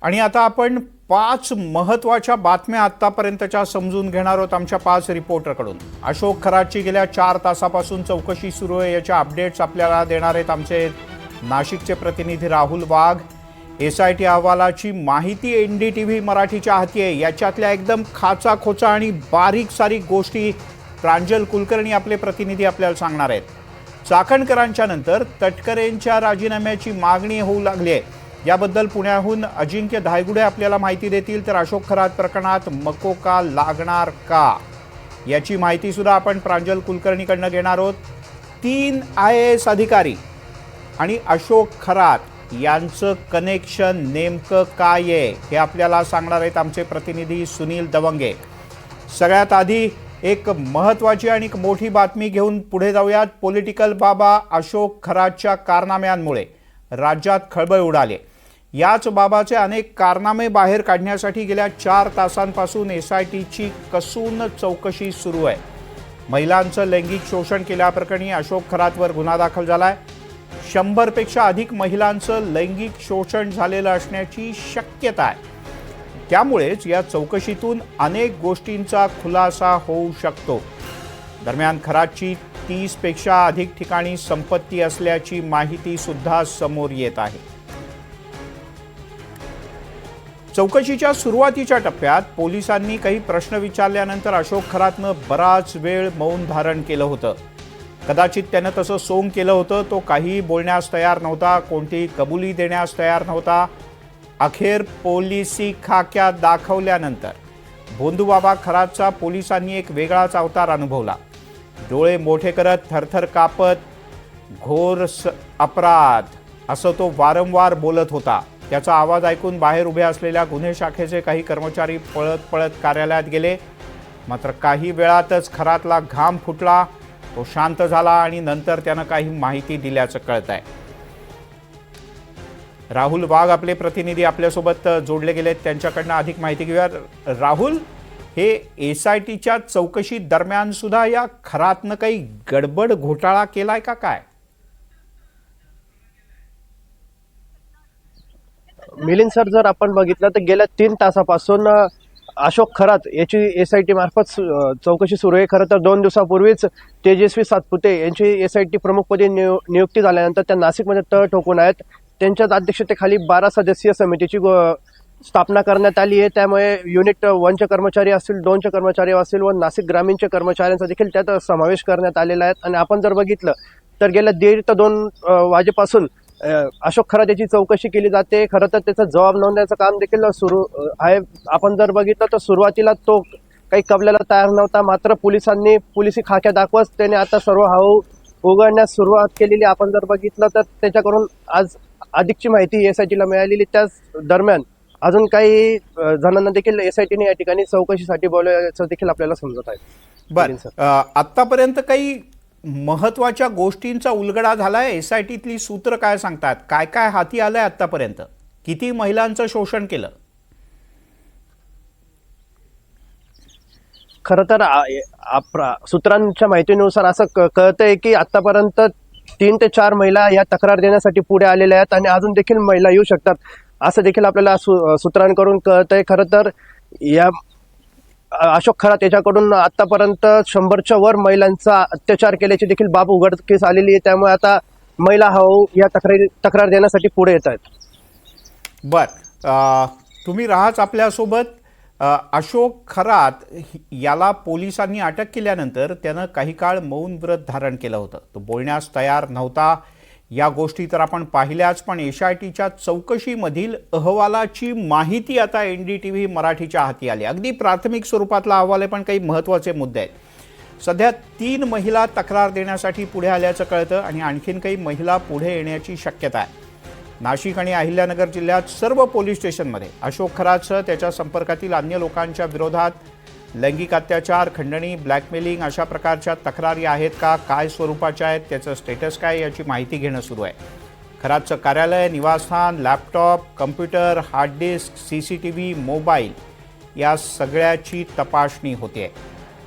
आणि आता आपण 5 महत्त्वाच्या बातम्या आतापर्यंतच्या समजून घेणार आहोत आमच्या 5 रिपोर्टरकडून। अशोक खरातची गेल्या 4 तासापासून चौकशी सुरू आहे, याच्या अपडेट्स आपल्याला देणार आहेत आमचे नाशिकचे प्रतिनिधी राहुल वाघ। एसआयटी अहवालाची माहिती एनडीटीव्ही मराठीच्या हाती आहे, याच्यातल्या एकदम खाचाखोचा आणि बारीक सारीक गोष्टी प्रांजल कुलकर्णी आपले प्रतिनिधी आपल्याला सांगणार आहेत। चाकणकरांच्या नंतर तटकरेंच्या राजीनाम्याची मागणी होऊ लागली आहे, याबद्दल पुण्याहून अजिंक्य धायगुडे आपल्याला माहिती देतील। तर अशोक खरात प्रकरणात मकोका लागणार का, याची माहिती सुद्धा आपण प्रांजल कुलकर्णीकडून घेणार आहोत। 3 IAS अधिकारी आणि अशोक खरात यांचं कनेक्शन नेमकं काय आहे हे आपल्याला सांगणार आहेत आमचे प्रतिनिधी सुनील दवंगे। सगळ्यात आधी एक महत्त्वाची आणि मोठी बातमी घेऊन पुढे जाऊयात। पॉलिटिकल बाबा अशोक खरातच्या कारनाम्यांमुळे राज्यात खळबळ उडाली। याच बाबाचे अनेक कारनामे बाहेर काढण्यासाठी गेल्या 4 तासांपासून एसआयटीची कसून चौकशी सुरू आहे। महिलांचं लैंगिक शोषण केल्याप्रकरणी अशोक खरातवर गुन्हा दाखल झालाय। 100 पेक्षा अधिक महिलांचं लैंगिक शोषण झालेलं असण्याची शक्यता आहे, त्यामुळेच या चौकशीतून अनेक गोष्टींचा खुलासा होऊ शकतो। दरम्यान खरातची 30 पेक्षा अधिक ठिकाणी संपत्ती असल्याची माहिती सुद्धा समोर येत आहे। चौकशीच्या सुरुवातीच्या टप्प्यात पोलिसांनी काही प्रश्न विचारल्यानंतर अशोक खरातनं बराच वेळ मौन धारण केलं होतं। कदाचित त्यानं तसं सोंग केलं होतं, तो काही बोलण्यास तयार नव्हता, कोणतीही कबुली देण्यास तयार नव्हता। अखेर पोलिसी खाक्यात दाखवल्यानंतर भोंदूबाबा खरातचा पोलिसांनी एक वेगळाच अवतार अनुभवला। डोळे मोठे करत थरथर कापत घोर अपराध असं तो वारंवार बोलत होता। त्याचा आवाज ऐकून बाहेर उभे असलेल्या गुन्हे शाखेचे काही कर्मचारी पळत पळत कार्यालयात गेले, मात्र काही वेळातच खरातला घाम फुटला, तो शांत झाला आणि नंतर त्यानं काही माहिती दिल्याचं कळतंय। राहुल वाघ आपले प्रतिनिधी आपल्यासोबत जोडले गेलेत, त्यांच्याकडनं अधिक माहिती घेऊया। राहुल, हे एसआयटीच्या चौकशी दरम्यान सुद्धा या खरातनं काही गडबड घोटाळा केलाय का काय? मिलिंद सर, जर आपण बघितलं तर गेल्या 3 तासापासून अशोक खरात याची एसआयटी मार्फत चौकशी सुरू आहे। खरं तर 2 दिवसापूर्वीच तेजस्वी सातपुते यांची एसआयटी प्रमुखपदी नियुक्ती झाल्यानंतर त्या नाशिकमध्ये तळ ठोकून आहेत। त्यांच्याच अध्यक्षतेखाली 12 सदस्यीय समितीची स्थापना करण्यात आली आहे। त्यामुळे युनिट 1चे कर्मचारी असतील, 2चे कर्मचारी असतील व नाशिक ग्रामीणच्या कर्मचाऱ्यांचा देखील त्यात समावेश करण्यात आलेला आहे। आणि आपण जर बघितलं तर गेल्या 1:30 ते 2 वाजेपासून अशोक खरात याची चौकशी केली जाते। खरं तर त्याचा जबाब नोंदवण्याचं काम देखील सुरू आहे। आपण जर बघितलं तर सुरुवातीला तो काही कबलायला तयार नव्हता, मात्र पोलिसांनी पोलिसी खाक्या दाखवत त्याने आता सर्व हाऊ उघडण्यास सुरुवात केलेली। आपण जर बघितलं तर त्याच्याकडून आज अधिकची माहिती एसआयटीला मिळालेली। त्याच दरम्यान अजून काही जणांना देखील एसआयटीने या ठिकाणी चौकशीसाठी बोलवल्याचं देखील आपल्याला समजत आहे। बरं, आतापर्यंत काही महत्त्वाच्या गोष्टींचा उलगडा झालाय? एसआयटीतली सूत्र काय सांगतात, काय काय हाती आलंय आतापर्यंत? किती महिलांचं शोषण केलं? खरं तर सूत्रांच्या माहितीनुसार असं कळतंय की आतापर्यंत 3 ते 4 महिला या तक्रार देण्यासाठी पुढे आलेल्या आहेत आणि अजून देखील महिला येऊ शकतात असं देखील आपल्याला सूत्रांकडून कळतंय। खरं तर या अशोक खरात याच्याकडून आतापर्यंत 100च्या वर महिलांचा अत्याचार केल्याची देखील बाब उघडकीस आलेली आहे। त्यामुळे आता महिला या तक्रार देण्यासाठी पुढे येत आहेत। बर, तुम्ही राहाच आपल्यासोबत। अशोक खरात याला पोलिसांनी अटक केल्यानंतर त्यानं काही काळ मौन व्रत धारण केलं होतं, तो बोलण्यास तयार नव्हता। या गोष्टी तर आपण पाहिल्याच, पण एसआयटीच्या चौकशीमधील अहवालाची माहिती आता एनडीटीव्ही मराठीच्या हाती आली। अगदी प्राथमिक स्वरूपातला अहवाल आहे, पण काही महत्त्वाचे मुद्दे आहेत। सध्या 3 महिला तक्रार देण्यासाठी पुढे आल्याचं कळतं आणि आणखीन काही महिला पुढे येण्याची शक्यता आहे। नाशिक आणि अहिल्यानगर जिल्ह्यात सर्व पोलीस स्टेशनमध्ये अशोक खरातसह त्याच्या संपर्कातील अन्य लोकांच्या विरोधात लैंगिक अत्याचार, खंडणी, ब्लॅकमेलिंग अशा प्रकारच्या तक्रारी आहेत का, काय स्वरूपाच्या आहेत, त्याचं स्टेटस काय, याची माहिती घेणं सुरू आहे। खरातचं कार्यालय, निवासस्थान, laptop, computer, hard disk, CCTV, mobile या सगळ्याची तपासणी होते।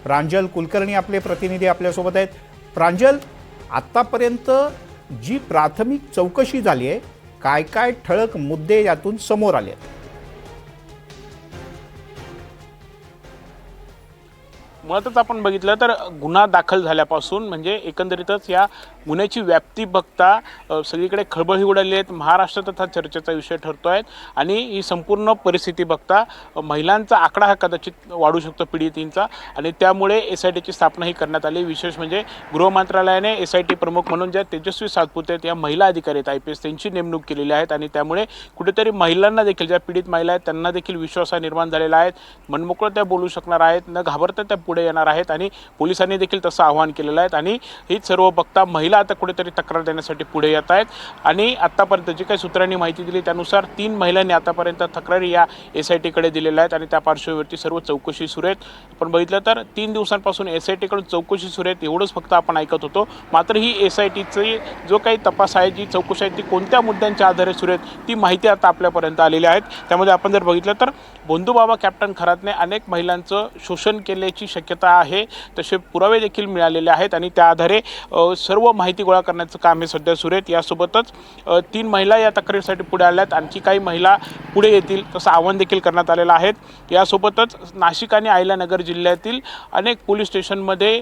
प्रांजल कुलकर्णी आपले प्रतिनिधी आपल्यासोबत आहेत। प्रांजल, आतापर्यंत जी प्राथमिक चौकशी झाली आहे, काय काय ठळक मुद्दे यातून समोर आले? मुळातच आपण बघितलं तर गुन्हा दाखल झाल्यापासून म्हणजे एकंदरीतच या गुन्ह्याची व्याप्ती बघता सगळीकडे खळबळही उडाली आहेत. महाराष्ट्रात हा चर्चेचा विषय ठरतो आहे आणि ही संपूर्ण परिस्थिती बघता महिलांचा आकडा हा कदाचित वाढू शकतो पीडितींचा आणि त्यामुळे SITची स्थापनाही करण्यात आली. विशेष म्हणजे गृह मंत्रालयाने SIT प्रमुख म्हणून ज्या तेजस्वी सातपुते आहेत या महिला अधिकारी आहेत IPS त्यांची नेमणूक केलेली आहेत आणि त्यामुळे कुठेतरी महिलांना देखील ज्या पीडित महिला आहेत त्यांना देखील विश्वास निर्माण झालेला आहे. मनमोकळं त्या बोलू शकणार आहेत, न घाबरता त्या पुढे येणार आहेत आणि पोलिसांनी देखील तसं आवाहन केलेलं आहे आणि ही सर्व बघता महिला आता कुठेतरी तक्रार देण्यासाठी पुढे येत आहेत आणि आत्तापर्यंत जी काही सूत्रांनी माहिती दिली त्यानुसार 3 महिलांनी आतापर्यंत तक्रारी या SITकडे दिलेल्या आहेत आणि त्या पार्श्वभूमीवरती सर्व चौकशी सुरू आहेत. आपण बघितलं तर 3 दिवसांपासून SITकडून चौकशी सुरू आहेत एवढंच फक्त आपण ऐकत होतो. मात्र ही SITची जो काही तपास आहे, जी चौकशी आहे ती कोणत्या मुद्द्यांच्या आधारे सुरू आहेत ती माहिती आता आपल्यापर्यंत आलेली आहेत. त्यामध्ये आपण जर बघितलं तर बंधूबाबा कॅप्टन खरातने अनेक महिलांचं शोषण केल्याची शक्यता आहे, तसे पुरावे देखील मिळालेले आहेत आणि त्या आधारे सर्व माहिती गोळा करण्याचं काम हे सध्या सुरू आहे. यासोबतच 3 महिला या तक्रारीसाठी पुढे आल्या आहेत, आणखी काही महिला पुढे येतील तसं आवाहन देखील करण्यात आलेलं आहे. यासोबतच नाशिक आणि अहिल्यानगर जिल्ह्यातील अनेक पोलीस स्टेशनमध्ये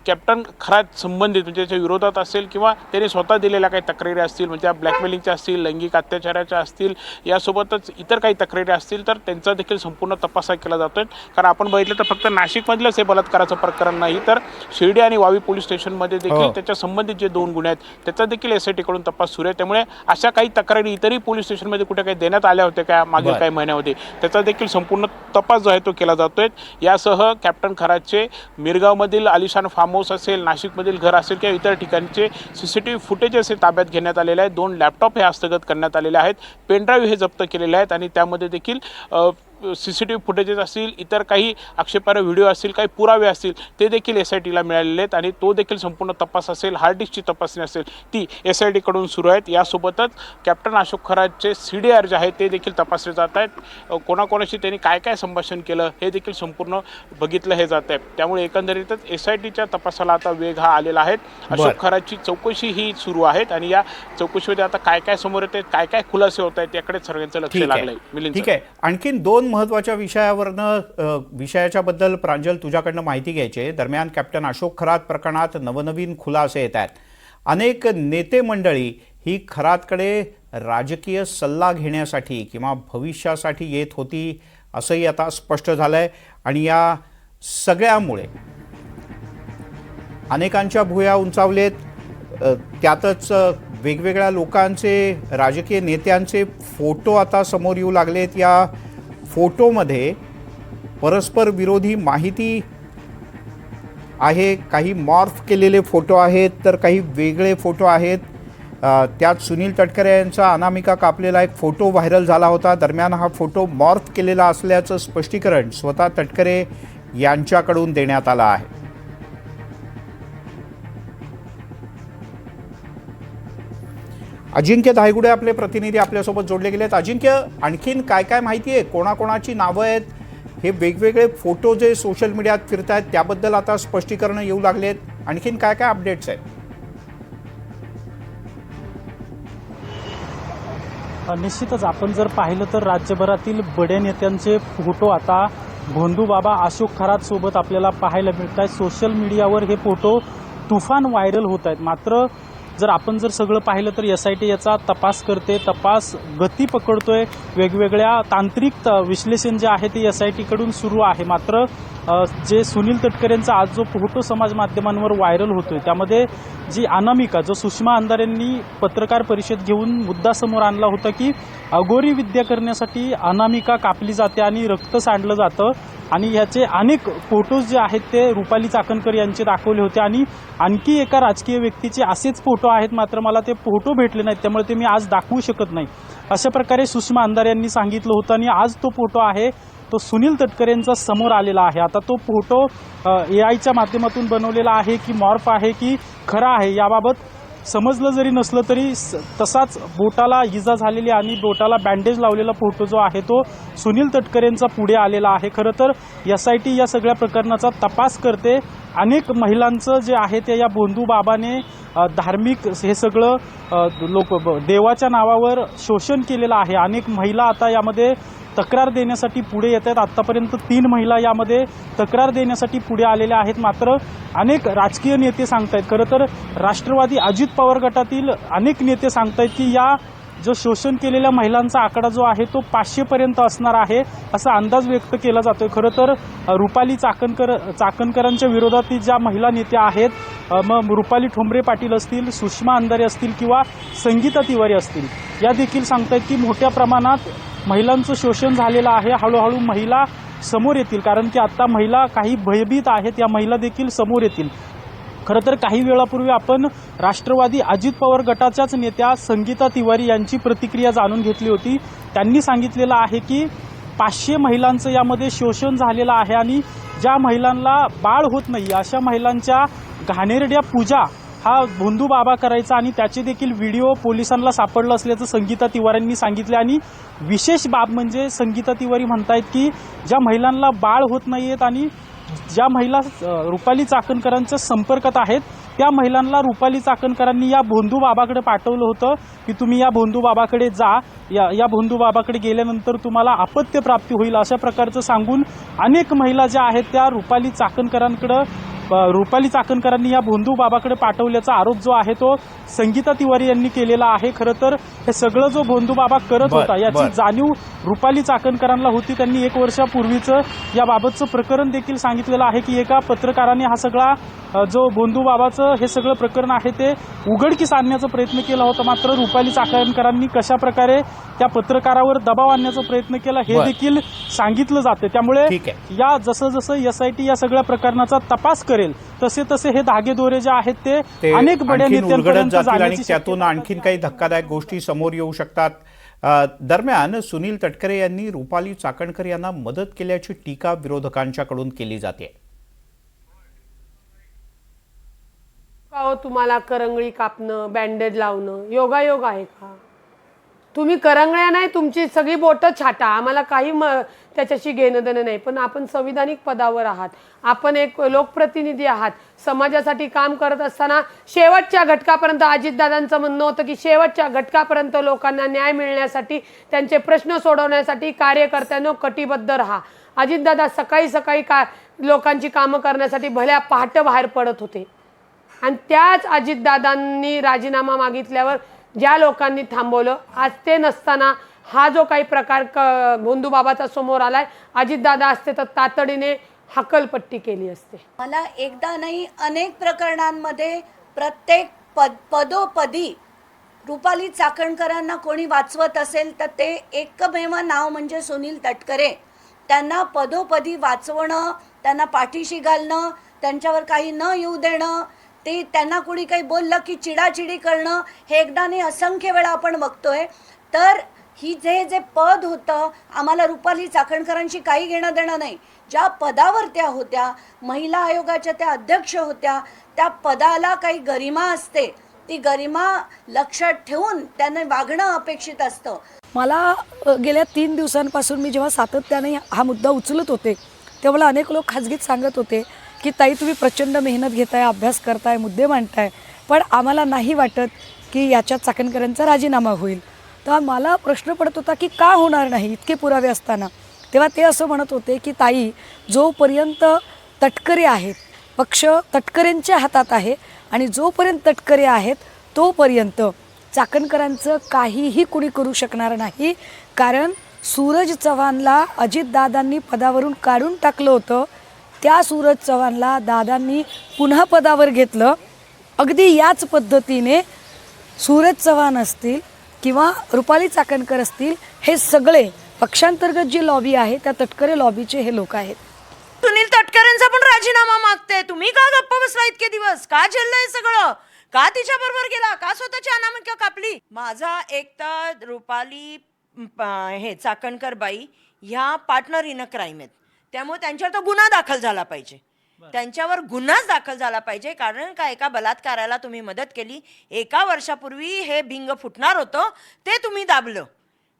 कॅप्टन खरात संबंधित म्हणजे त्याच्या विरोधात असेल किंवा त्याने स्वतः दिलेल्या काही तक्रारी असतील म्हणजे ब्लॅकमेलिंगच्या असतील, लैंगिक अत्याचाराच्या असतील, यासोबतच इतर काही तक्रारी असतील तर त्यांचा देखील संपूर्ण तपास केला जातोय. कारण आपण बघितलं तर फक्त नाशिकमधलंच हे बलात्काराचं प्रकरण नाही तर शिर्डी आणि वावी पोलीस स्टेशनमध्ये देखील त्याच्या संबंधित जे 2 गुन्हे आहेत त्याचा देखील SITकडून तपास सुरू आहे. त्यामुळे अशा काही तक्रारी इतरही पोलीस स्टेशनमध्ये कुठे काही देण्यात आल्या होत्या का मागील काही महिन्यामध्ये त्याचा देखील संपूर्ण तपास जो आहे तो केला जातोय. यासह कॅप्टन खरातचे मिरगावमधील आलिशान फार्म हाऊस असेल, नाशिकमधील घर असेल किंवा इतर ठिकाणचे CCTV फुटेज असे ताब्यात घेण्यात आलेले आहेत. 2 लॅपटॉप हे हस्तगत करण्यात आलेले आहेत. पेनड्राईव्ह हे जप्त केलेले आहेत आणि त्यामध्ये देखील CCTV फुटेजेस असतील, इतर काही आक्षेपार्ह व्हिडिओ असतील, काही पुरावे असतील ते देखील SITला मिळालेले आहेत आणि तो देखील संपूर्ण तपास असेल, हार्ड डिस्कची तपासणी असेल ती SITकडून सुरू आहेत. यासोबतच कॅप्टन अशोक खरातचे CDR जे आहे ते देखील तपासले जात आहेत. कोणाकोणाशी त्यांनी काय काय संभाषण केलं हे देखील संपूर्ण बघितलं हे जात आहे. त्यामुळे एकंदरीतच SITच्या तपासाला आता वेग हा आलेला आहे. अशोक खरातची चौकशी ही सुरू आहेत आणि या चौकशीमध्ये आता काय काय समोर येते, काय काय खुलासे होत आहेत याकडे सर्वांचं लक्ष लागलंय. ठीक आहे, आणखीन 2 महत्त्वाच्या विषयाच्या बद्दल प्रांजल तुझ्याकडनं माहिती घ्यायची आहे. दरम्यान कॅप्टन अशोक खरात प्रकरणात नवनवीन खुलासे येत आहेत. अनेक नेते मंडळी ही खरातकडे राजकीय सल्ला घेण्यासाठी किंवा भविष्यासाठी येत होती असंही आता स्पष्ट झालंय आणि या सगळ्यामुळे अनेकांच्या भुया उंचावलेत. त्यातच वेगवेगळ्या लोकांचे, राजकीय नेत्यांचे फोटो आता समोर येऊ लागलेत. या फोटोमध्ये परस्पर विरोधी माहिती आहे, काही मॉर्फ केलेले फोटो आहेत तर काही वेगळे फोटो आहेत. त्यात सुनील तटकरे यांचा अनामिका कापलेला एक फोटो व्हायरल झाला होता. दरम्यान हा फोटो मॉर्फ केलेला असल्याचं स्पष्टीकरण स्वतः तटकरे यांच्याकडून देण्यात आलं आहे. अजिंक्य धायगुडे आपले प्रतिनिधी आपल्यासोबत जोडले गेलेत. अजिंक्य, आणखीन काय काय माहिती आहे, कोणाकोणाची नावं आहेत, हे वेगवेगळे फोटो जे सोशल मीडियात फिरत आहेत त्याबद्दल आता स्पष्टीकरण येऊ लागलेत, आणखीन काय काय अपडेट्स आहेत? निश्चितच आपण जर पाहिलं तर राज्यभरातील बड्या नेत्यांचे फोटो आता बंधूबाबा अशोक खरात सोबत आपल्याला पाहायला मिळत आहेत. सोशल मीडियावर हे फोटो तुफान व्हायरल होत आहेत. मात्र जर आपण जर सगळं पाहिलं तर SIT याचा तपास करते, तपास गती पकडतोय. वेगवेगळ्या तांत्रिक विश्लेषण जे आहे ते SITकडून सुरू आहे. मात्र जे सुनील तटकरेंचा आज जो फोटो समाज माध्यमांवर व्हायरल होतोय त्यामध्ये जी अनामिका, जो सुषमा अंधारे यांनी पत्रकार परिषद घेऊन मुद्दा समोर आणला होता की अघोरी विद्या करण्यासाठी अनामिका कापली जाते आणि रक्त सांडलं जातं आणि ह्याचे अनेक फोटोज जे आहेत ते रुपाली चाकणकर यांचे दाखवले होते आणि आणखी एका राजकीय व्यक्तीचे असेच फोटो आहेत. मात्र मला ते फोटो भेटले नाहीत त्यामुळे ते मी आज दाखवू शकत नाही अशा प्रकारे सुषमा अंधारे यांनी सांगितलं होतं आणि आज तो फोटो आहे तो सुनील तटकरेंचा समोर आलेला आहे. आता तो फोटो AIच्या माध्यमातून बनवलेला आहे की मॉर्फ आहे की खरा आहे याबाबत समजलं जरी नसलं तरी तसाच बोटाला इजा झालेली आणि बोटाला बँडेज लावलेला फोटो जो आहे तो सुनील तटकरेंचा पुढे आलेला आहे. खरं तर SIT या सगळ्या प्रकरणाचा तपास करते. अनेक महिलांचं जे आहे ते या बंधूबाबाने धार्मिक हे सगळं लोक देवाच्या नावावर शोषण केलेलं आहे. अनेक महिला आता यामध्ये तक्रार देण्यासाठी पुढे येत आहेत. आत्तापर्यंत 3 महिला यामध्ये तक्रार देण्यासाठी पुढे आलेल्या आहेत. मात्र अनेक राजकीय नेते सांगतायत, खरं तर राष्ट्रवादी अजित पवार गटातील अनेक नेते सांगतायत की या जो शोषण केलेल्या महिलांचा आकडा जो आहे तो 500 पर्यंत असणार आहे असा अंदाज व्यक्त केला जातोय. खरं तर रुपाली चाकणकरांच्या विरोधातील ज्या महिला नेत्या आहेत, मग रुपाली ठोंबरे पाटील असतील, सुषमा अंधारे असतील किंवा संगीता तिवारी असतील, या देखील सांगतायत की मोठ्या प्रमाणात महिलांचं शोषण झालेलं आहे. हळूहळू महिला समोर येतील, कारण की आता महिला काही भयभीत आहेत, या महिला देखील समोर येतील. खरं तर काही वेळापूर्वी आपण राष्ट्रवादी अजित पवार गटाच्याच नेत्या संगीता तिवारी यांची प्रतिक्रिया जाणून घेतली होती. त्यांनी सांगितलेलं आहे की 500 महिलांचं यामध्ये शोषण झालेलं आहे आणि ज्या महिलांना बाळ होत नाही अशा महिलांच्या घाणेरड्या पूजा हा भोंदू बाबा करायचा आणि त्याचे देखील व्हिडिओ पोलिसांना सापडलं असल्याचं संगीता तिवारींनी सांगितले. आणि विशेष बाब म्हणजे संगीता तिवारी म्हणतायत की ज्या महिलांना बाळ होत नाहीयेत आणि ज्या महिला रुपाली चाकणकरांच्या संपर्कात आहेत त्या महिलांना रुपाली चाकणकरांनी या भोंदू बाबाकडे पाठवलं होतं की तुम्ही या भोंदू बाबाकडे जा, या भोंदू बाबाकडे गेल्यानंतर तुम्हाला अपत्य प्राप्ती होईल अशा प्रकारचं सांगून अनेक महिला ज्या आहेत त्या रुपाली चाकणकरांनी या भोंदू बाबाकडे पाठवल्याचा आरोप जो आहे तो संगीता तिवारी यांनी केलेला आहे. खरं तर हे सगळं जो भोंदू बाबा करत होता याची जाणीव रुपाली चाकणकरांना होती. त्यांनी 1 वर्षापूर्वीचं याबाबतचं प्रकरण देखील सांगितलेलं आहे की एका पत्रकाराने हा सगळा जो भोंदू बाबाचं हे सगळं प्रकरण आहे ते उघडकीस आणण्याचा प्रयत्न केला होता. मात्र रुपाली चाकणकरांनी कशा प्रकारे त्या पत्रकारावर दबाव आणण्याचा प्रयत्न केला हे देखील सांगितलं जातं. त्यामुळे या जसं SIT या सगळ्या प्रकरणाचा तपास करेल तसे तसे हे धागेदोरे जे आहेत ते अनेक बड्या नेत्यांपर्यंत आणि त्यातून आणखीन काही धक्कादायक गोष्टी समोर येऊ शकतात. दरम्यान सुनील तटकरे यांनी रुपाली चाकणकर यांना मदत केल्याची टीका विरोधकांच्याकडून केली जाते. तुम्हाला करंगळी कापणं, बँडेज लावणं योगायोग आहे का? तुम्ही करंगळ्या नाही, तुमची सगळी बोटं छाटा, आम्हाला काही त्याच्याशी घेणं देणं नाही. पण आपण संविधानिक पदावर आहात, आपण एक लोकप्रतिनिधी आहात. समाजासाठी काम करत असताना शेवटच्या घटकापर्यंत अजितदादांचं म्हणणं होतं की शेवटच्या घटकापर्यंत लोकांना न्याय मिळण्यासाठी, त्यांचे प्रश्न सोडवण्यासाठी कार्यकर्त्यांनो कटिबद्ध राहा. अजितदादा सकाळी सकाळी लोकांची कामं करण्यासाठी भल्या पहाटे बाहेर पडत होते आणि त्याच अजितदादांनी राजीनामा मागितल्यावर ज्या लोकांनी थांबवलं, आज ते नसताना हा जो काही प्रकार भोंदू बाबाचा समोर आलाय, अजितदादा असते तर तातडीने हकलपट्टी केली असते. मला एकदा नाही अनेक प्रकरणांमध्ये प्रत्येक पदोपदी रुपाली चाकणकरांना कोणी वाचवत असेल तर ते एकमेव नाव म्हणजे सुनील तटकरे. त्यांना पदोपदी वाचवणं, त्यांना पाठीशी घालणं, त्यांच्यावर काही न येऊ देणं, ते त्यांना कोणी काही बोललं की चिडाचिडी करणं, हे एकदा नाही असंख्य वेळा आपण बघतोय. तर ही जे पद होतं, आम्हाला रुपाली चाकणकरांशी काही घेणं देणं नाही. ज्या पदावर त्या होत्या, महिला आयोगाच्या त्या अध्यक्ष होत्या, त्या पदाला काही गरिमा असते, ती गरिमा लक्षात ठेवून त्याने वागणं अपेक्षित असतं. मला गेल्या 3 दिवसांपासून मी जेव्हा सातत्याने हा मुद्दा उचलत होते तेव्हा मला अनेक लोक खाजगीत सांगत होते की ताई तुम्ही प्रचंड मेहनत घेताय, अभ्यास करताय, मुद्दे मांडताय, पण आम्हाला नाही वाटत की याच्यात चाकणकरांचा राजीनामा होईल. तर मला प्रश्न पडत होता की का होणार नाही इतके पुरावे असताना. तेव्हा ते असं म्हणत होते की ताई जोपर्यंत तटकरे आहेत, पक्ष तटकरेंच्या हातात आहे आणि जोपर्यंत तटकरे आहेत तोपर्यंत चाकणकरांचं काहीही कुणी करू शकणार नाही. कारण सूरज चव्हाणला अजितदादांनी पदावरून काढून टाकलं होतं, त्या सूरज चव्हाणला दादांनी पुन्हा पदावर घेतलं. अगदी याच पद्धतीने सूरज चव्हाण असतील किंवा रुपाली चाकणकर असतील, हे सगळे पक्षांतर्गत जी लॉबी आहे त्या तटकरे लॉबीचे हे लोक आहेत. सुनील तटकरेंचा पण राजीनामा मागते. तुम्ही का गप्प बसला इतके दिवस? का झेललंय सगळं? का तिच्या बरोबर गेला? का स्वतःची अनामिका कापली? माझा एक तर रुपाली हे चाकणकर बाई ह्या पार्टनर इन अ क्राईम आहेत, त्यामुळे त्यांच्यावर तो गुन्हा दाखल झाला पाहिजे. त्यांच्यावर गुन्हाच दाखल झाला पाहिजे. कारण का एका बलात्काराला तुम्ही मदत केली. 1 वर्षापूर्वी हे भिंग फुटणार होतं, ते तुम्ही दाबलं.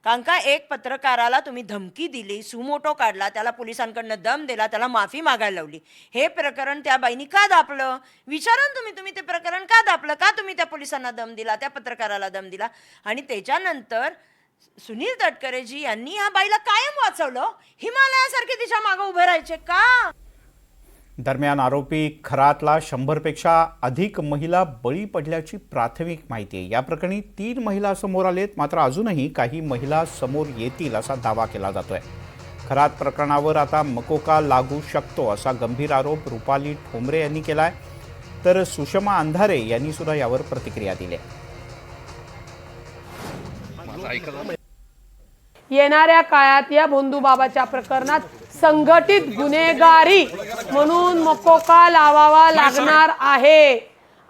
कारण का एक पत्रकाराला तुम्ही धमकी दिली, सुमोटो काढला, त्याला पोलिसांकडनं दम दिला, त्याला माफी मागायला लावली. हे प्रकरण त्या बाईनी का दाबलं? विचारा ना तुम्ही ते प्रकरण का दाबलं? का तुम्ही त्या पोलिसांना दम दिला, त्या पत्रकाराला दम दिला? आणि त्याच्यानंतर सुनील तटकरेजी यांनी ह्या बाईला कायम वाचवलं. हिमालयासारखे तिच्या मागे उभे राहायचे का? दरम्यान आरोपी खरातला 100पेक्षा अधिक महिला बळी पडल्याची प्राथमिक माहिती आहे. या प्रकरणी 3 महिला समोर आलेत, मात्र अजूनही काही महिला समोर येतील असा दावा केला जातोय. खरात प्रकरणावर आता मकोका लागू शकतो असा गंभीर आरोप रुपाली ठोंबरे यांनी केलाय, तर सुषमा अंधारे यांनी सुद्धा यावर प्रतिक्रिया दिली आहे. येणाऱ्या काळात या भोंदूबाबाच्या प्रकरणात संघटित गुन्हेगारी म्हणून मकोका लावावा लागणार आहे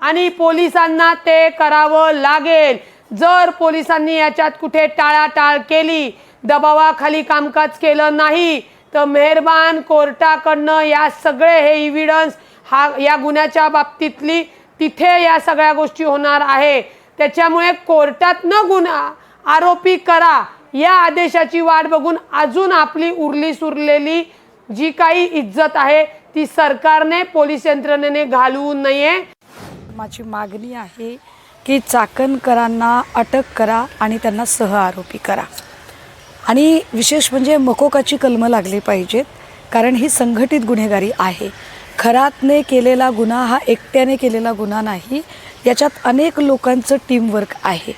आणि पोलिसांना ते करावं लागेल. जर पोलिसांनी याच्यात कुठे टाळाटाळ केली, दबावाखाली कामकाज केलं नाही, तर मेहरबान कोर्टाकडनं या सगळे हे इव्हिडन्स या गुन्ह्याच्या बाबतीतली तिथे या सगळ्या गोष्टी होणार आहे. त्याच्यामुळे कोर्टातनं गुन्हा आरोपी करा या आदेशाची वाट बघून अजून आपली उरली सुरलेली जी काही इज्जत आहे ती सरकारने, पोलीस यंत्रणेने घालवू नये. माझी मागणी आहे की चाकणकरांना अटक करा आणि त्यांना सहआरोपी करा. आणि विशेष म्हणजे मकोकाची कलमं लागली पाहिजेत, कारण ही संघटित गुन्हेगारी आहे. खरातने केलेला गुन्हा हा एकट्याने केलेला गुन्हा नाही, याच्यात अनेक लोकांचं टीमवर्क आहे.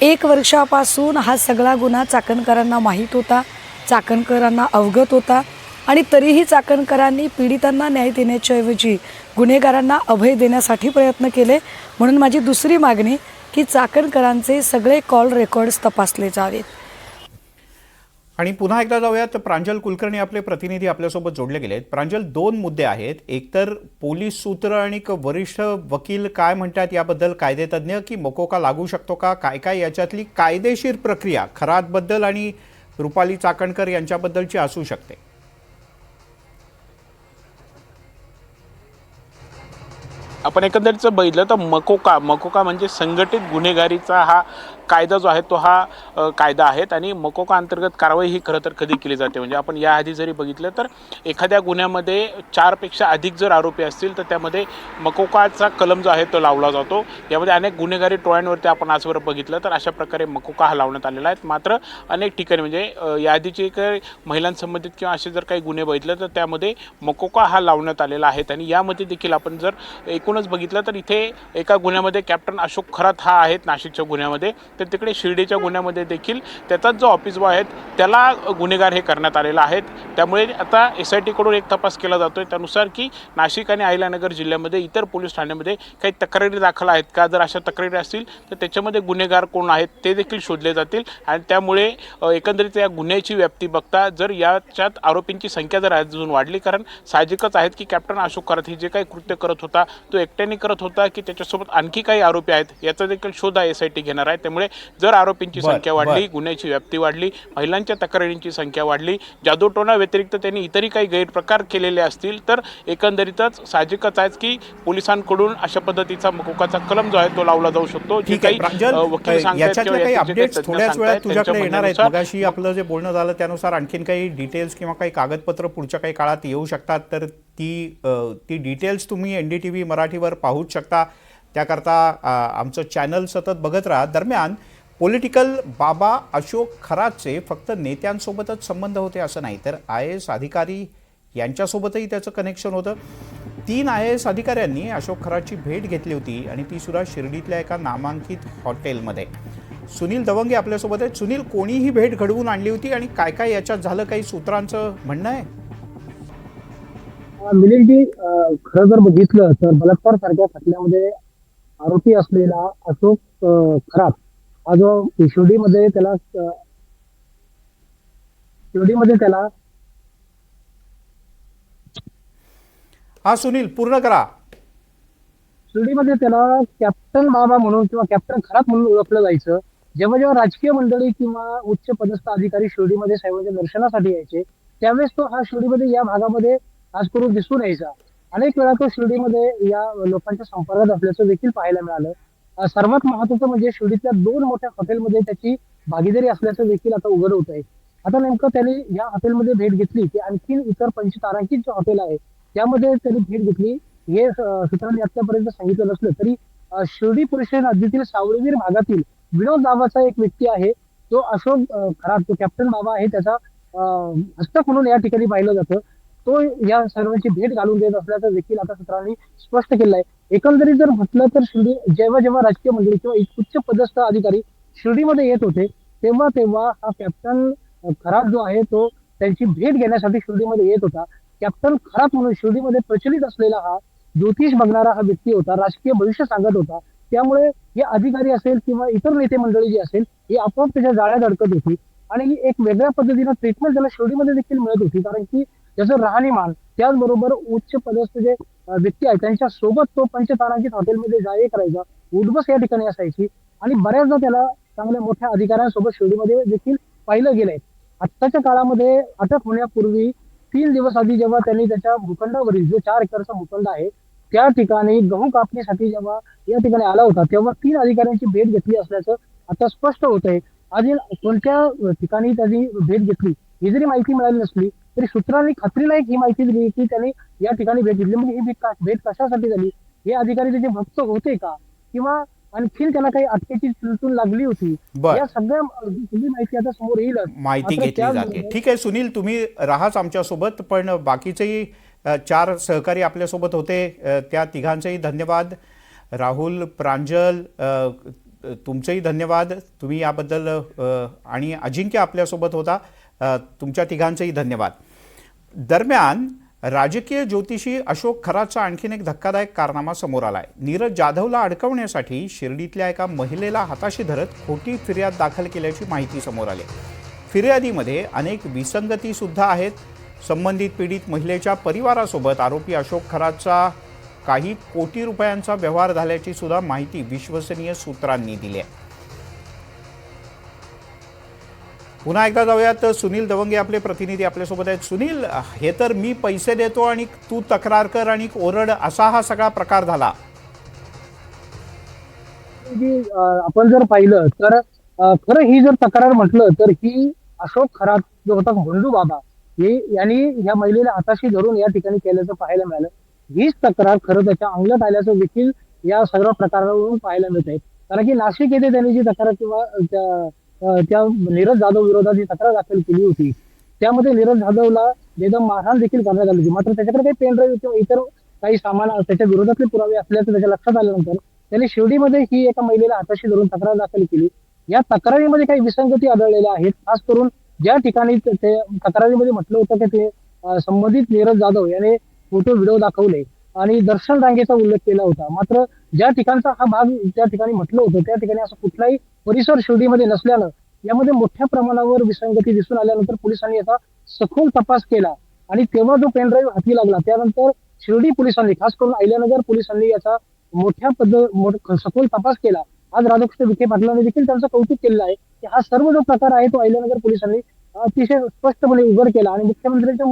1 वर्षापासून हा सगळा गुन्हा चाकणकरांना माहीत होता, चाकणकरांना अवगत होता आणि तरीही चाकणकरांनी पीडितांना न्याय देण्याच्याऐवजी गुन्हेगारांना अभय देण्यासाठी प्रयत्न केले. म्हणून माझी दुसरी मागणी की चाकणकरांचे सगळे कॉल रेकॉर्ड्स तपासले जावेत. आणि पुन्हा एकदा जाऊयात, प्रांजल कुलकर्णी आपले प्रतिनिधी आपल्यासोबत जोडले गेलेत. प्रांजल, 2 मुद्दे आहेत. एक तर पोलीस सूत्र आणि वरिष्ठ वकील काय म्हणतात याबद्दल, कायदेतज्ञ, की मकोका लागू शकतो का, काय काय याच्यातली कायदेशीर प्रक्रिया खरातबद्दल आणि रुपाली चाकणकर यांच्याबद्दलची असू शकते. आपण एकंदरीत बघितलं तर मकोका म्हणजे संघटित गुन्हेगारीचा हा कायदा जो आहे तो हा कायदा आहेत आणि मकोका अंतर्गत कारवाई ही खरं तर कधी केली जाते. म्हणजे आपण याआधी जरी बघितलं तर एखाद्या गुन्ह्यामध्ये 4 पेक्षा अधिक जर आरोपी असतील तर त्यामध्ये मकोकाचा कलम जो आहे तो लावला जातो. यामध्ये अनेक गुन्हेगारी टोळ्यांवरती आपण आजवर बघितलं तर अशा प्रकारे मकोका हा लावण्यात आलेला आहे. मात्र अनेक ठिकाणी म्हणजे याआधीचे काही महिलांसंबंधित किंवा असे जर काही गुन्हे बघितले तर त्यामध्ये मकोका हा लावण्यात आलेला आहे. आणि यामध्ये देखील आपण जर एकूणच बघितलं तर इथे एका गुन्ह्यामध्ये कॅप्टन अशोक खरात हा आहेत नाशिकच्या गुन्ह्यामध्ये, तर तिकडे शिर्डीच्या गुन्ह्यामध्ये देखील त्याचाच जो ऑफिस बॉय आहे त्याला गुन्हेगार हे करण्यात आलेला आहेत. त्यामुळे आता SIT कडून एक तपास केला जातोय त्यानुसार की नाशिक आणि अहिल्यानगर जिल्ह्यामध्ये इतर पोलीस ठाण्यामध्ये काही तक्रारी दाखल आहेत का, जर अशा तक्रारी असतील तर त्याच्यामध्ये गुन्हेगार कोण आहेत ते देखील शोधले जातील. आणि त्यामुळे एकंदरीत या गुन्ह्याची व्याप्ती बघता जर याच्यात आरोपींची संख्या जर अजून वाढली, कारण साहजिकच आहेत की कॅप्टन अशोक खरात हे जे काही कृत्य करत होता तो एकट्याने करत होता की त्याच्यासोबत आणखी काही आरोपी आहेत याचा देखील शोध SIT घेणार आहे. त्यामुळे जर आरोपींची संख्या वाढली, गुन्ह्याची व्याप्ती वाढली, महिलांच्या तक्रारींची संख्या वाढली, जादूटोणा व्यतिरिक्त त्यांनी इतरही काही गैरप्रकार केलेले असतील तर एकंदरीतच साहजिकच आहे की पोलिसांकडून अशा पद्धतीचा मकोकाचा कलम जो आहे तो लावला जाऊ शकतो. जे काही वकील सांगतात काही अपडेट्स थोड्याच वेळात तुझ्याकडे येणार आहेत. मगाशी आपलं जे बोलणं झालं त्यानुसार आणखीन काही डिटेल्स किंवा काही कागदपत्र पुढच्या काही काळात येऊ शकतात, तर ती डिटेल्स तुम्ही NDTV मराठीवर पाहूच शकता. त्याकरता आमचं चॅनल सतत बघत राहा. दरम्यान पॉलिटिकल बाबा अशोक खरातचे फक्त नेत्यांसोबतच संबंध होते असं नाही, तर IAS अधिकारी यांच्यासोबतही त्याचं कनेक्शन होतं. 3 IAS अधिकाऱ्यांनी अशोक खरातची भेट घेतली होती आणि ती सुद्धा शिर्डीतल्या एका नामांकित हॉटेलमध्ये. सुनील दवंगे आपल्यासोबत आहेत. सुनील, कोणीही भेट घडवून आणली होती आणि काय काय याच्यात झालं, काही सूत्रांचं म्हणणं आहे? मिलिंदजी, खरं जर बघितलं तर बलात्कार सारख्या खटल्यामध्ये आरोपी असलेला अशोक खरात हा जो शिर्डीमध्ये त्याला हा सुनील, पूर्ण करा. शिर्डीमध्ये त्याला कॅप्टन बाबा म्हणून किंवा कॅप्टन खरात म्हणून ओळखलं जायचं. जेव्हा जेव्हा राजकीय मंडळी किंवा उच्च पदस्थ अधिकारी शिर्डीमध्ये साहेबांच्या दर्शनासाठी यायचे त्यावेळेस तो हा शिर्डीमध्ये या भागामध्ये खास करून दिसून यायचा. अनेक वेळा तो शिर्डीमध्ये या लोकांच्या संपर्कात असल्याचं देखील पाहायला मिळालं. सर्वात महत्वाचं म्हणजे शिर्डीतल्या 2 मोठ्या हॉटेलमध्ये त्याची भागीदारी असल्याचं देखील आता उघड होत आहे. आता नेमकं त्यांनी या हॉटेलमध्ये भेट घेतली की आणखी इतर पंचतारांकित जे हॉटेल आहे त्यामध्ये त्यांनी भेट घेतली हे सूत्रांनी आतापर्यंत सांगितलं नसलं तरी शिर्डी पोलीस स्टेशन हद्दीतील सावळीवीर भागातील विनोद नावाचा एक व्यक्ती आहे तो अशोक खरात जो कॅप्टन बाबा आहे त्याचा हस्तक म्हणून या ठिकाणी पाहिलं जातं. तो या सर्वांची भेट घालून देत असल्याचं देखील आता सूत्रांनी स्पष्ट केलं आहे. एकंदरीत जर म्हटलं तर शिर्डी जेव्हा जेव्हा राजकीय मंडळी किंवा उच्च पदस्थ अधिकारी शिर्डीमध्ये येत होते तेव्हा तेव्हा हा कॅप्टन खरात जो आहे तो त्यांची भेट घेण्यासाठी शिर्डीमध्ये येत होता. कॅप्टन खरात म्हणून शिर्डीमध्ये प्रचलित असलेला हा ज्योतिष बघणारा हा व्यक्ती होता, राजकीय भविष्य सांगत होता. त्यामुळे हे अधिकारी असेल किंवा इतर नेते मंडळी जी असेल ही आपोआप त्याच्या जाळ्यात अडकत होती आणि ही एक वेगळ्या पद्धतीनं ट्रीटमेंट त्याला शिर्डीमध्ये देखील मिळत होती. कारण की त्याचं राहणीमान त्याचबरोबर उच्च पदस्थ जे व्यक्ती आहेत त्यांच्या सोबत तो पंचतारांकित हॉटेलमध्ये जा ये करायचा, उठबस या ठिकाणी असायची आणि बऱ्याचदा त्याला चांगल्या मोठ्या अधिकाऱ्यांसोबत शिर्डीमध्ये देखील पाहिलं गेलंय. आत्ताच्या काळामध्ये अटक होण्यापूर्वी 3 दिवस आधी जेव्हा त्यांनी त्याच्या भूखंडावरील जो 4 एकरचा भूखंड आहे त्या ठिकाणी गहू कापणीसाठी जेव्हा या ठिकाणी आला होता तेव्हा 3 अधिकाऱ्यांची भेट घेतली असल्याचं आता स्पष्ट होत आहे. अजून कोणत्या ठिकाणी त्यांनी भेट घेतली ही जरी माहिती मिळाली नसली तरी सूत्रांनी खात्रीलायक ही माहिती दिली की त्यांनी या ठिकाणी भेट घेतली. म्हणजे ही भेट कशासाठी झाली, हे अधिकारी त्याचे भक्त होते का किंवा आणखीन त्याला काही अटकेची चुलचूल लागली होती, या सगळ्या माहिती आता समोर येईल. माहिती घेतली जाते. ठीक आहे सुनील, तुम्ही राहाच आमच्यासोबत, पण बाकीचेही 4 सहकारी आपल्यासोबत होते त्या तिघांचेही धन्यवाद. राहुल, प्रांजल, तुमचेही धन्यवाद, तुम्ही याबद्दल, आणि अजिंक्य आपल्यासोबत होता, तुमच्या तिघांचेही धन्यवाद. दरम्यान राजकीय ज्योतिषी अशोक खरातचा आणखीन एक धक्कादायक कारनामा समोर आलाय. नीरज जाधवला अडकवण्यासाठी शिर्डीतल्या एका महिलेला हाताशी धरत खोटी फिर्याद दाखल केल्याची माहिती समोर आली. फिर्यादीमध्ये अनेक विसंगती सुद्धा आहेत. संबंधित पीडित महिलेच्या परिवारासोबत आरोपी अशोक खरातचा काही कोटी रुपयांचा व्यवहार झाल्याची सुद्धा माहिती विश्वसनीय सूत्रांनी दिली आहे. पुन्हा एकदा जाऊयात, सुनील दवंगे आपले प्रतिनिधी आपल्यासोबत आहेत. सुनील, हे तर मी पैसे देतो आणि तू तक्रार कर आणि ओरड असा हा सगळा प्रकार झाला. आपण जर पाहिलं तर खरं ही जर तक्रार म्हटलं तर ही अशोक खरात जो होता भोंडू बाबा यांनी या महिलेला हाताशी धरून या ठिकाणी केल्याचं पाहायला मिळालं. हीच तक्रार खरं त्याच्या अंगलट आल्याचं देखील या सगळ्या प्रकारावरून पाहायला मिळत आहे. कारण की नाशिक येथे त्यांनी जी तक्रार किंवा त्या नीरज जाधव विरोधात जी तक्रार दाखल केली होती त्यामध्ये नीरज जाधवला बेदम मारहाण देखील करण्यात आली होती. मात्र त्याच्याकडे काही पेनड्राईव्ह किंवा इतर काही सामान त्याच्या विरोधातले पुरावे असल्याचं त्याच्या लक्षात आल्यानंतर त्यांनी शिर्डीमध्ये ही एका महिलेला हाताशी धरून तक्रार दाखल केली. या तक्रारीमध्ये काही विसंगती आढळलेल्या आहेत. खास करून ज्या ठिकाणी ते तक्रारीमध्ये म्हटलं होतं की ते संबंधित नीरज जाधव याने फोटो व्हिडिओ दाखवले आणि दर्शन रांगेचा उल्लेख केला होता. मात्र ज्या ठिकाणचा हा भाग त्या ठिकाणी म्हटलं होतं त्या ठिकाणी असं कुठलाही परिसर शिर्डीमध्ये नसल्यानं यामध्ये मोठ्या प्रमाणावर विसंगती दिसून आल्यानंतर पोलिसांनी याचा सखोल तपास केला आणि तेव्हा जो पेनड्राईव्ह हाती लागला त्यानंतर शिर्डी पोलिसांनी, खास करून अहिल्यानगर पोलिसांनी याचा सखोल तपास केला. आज राधाकृष्ण विखे पाटलांनी देखील त्यांचं कौतुक केलेलं आहे की हा सर्व जो प्रकार आहे तो अहिल्यानगर पोलिसांनी अतिशय स्पष्टपणे उघड केला आणि मुख्यमंत्र्यांच्या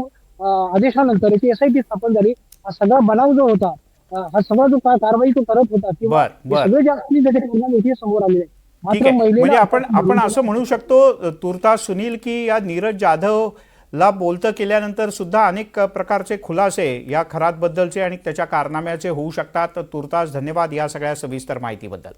आदेशानंतर याची SIT स्थापन झाली. हा सगळा बनाव जो होता, हा सगळा जो कारवाई तो करत होता किंवा सगळे जे असतील त्याच्या समोर आलेले आहे. ठीक आहे, म्हणजे आपण असं म्हणू शकतो तुर्तास सुनील की या नीरज जाधवला बोलतं केल्यानंतर सुद्धा अनेक प्रकारचे खुलासे या खरात बद्दलचे आणि त्याच्या कारनाम्याचे होऊ शकतात. तुर्तास धन्यवाद या सगळ्या सविस्तर माहितीबद्दल.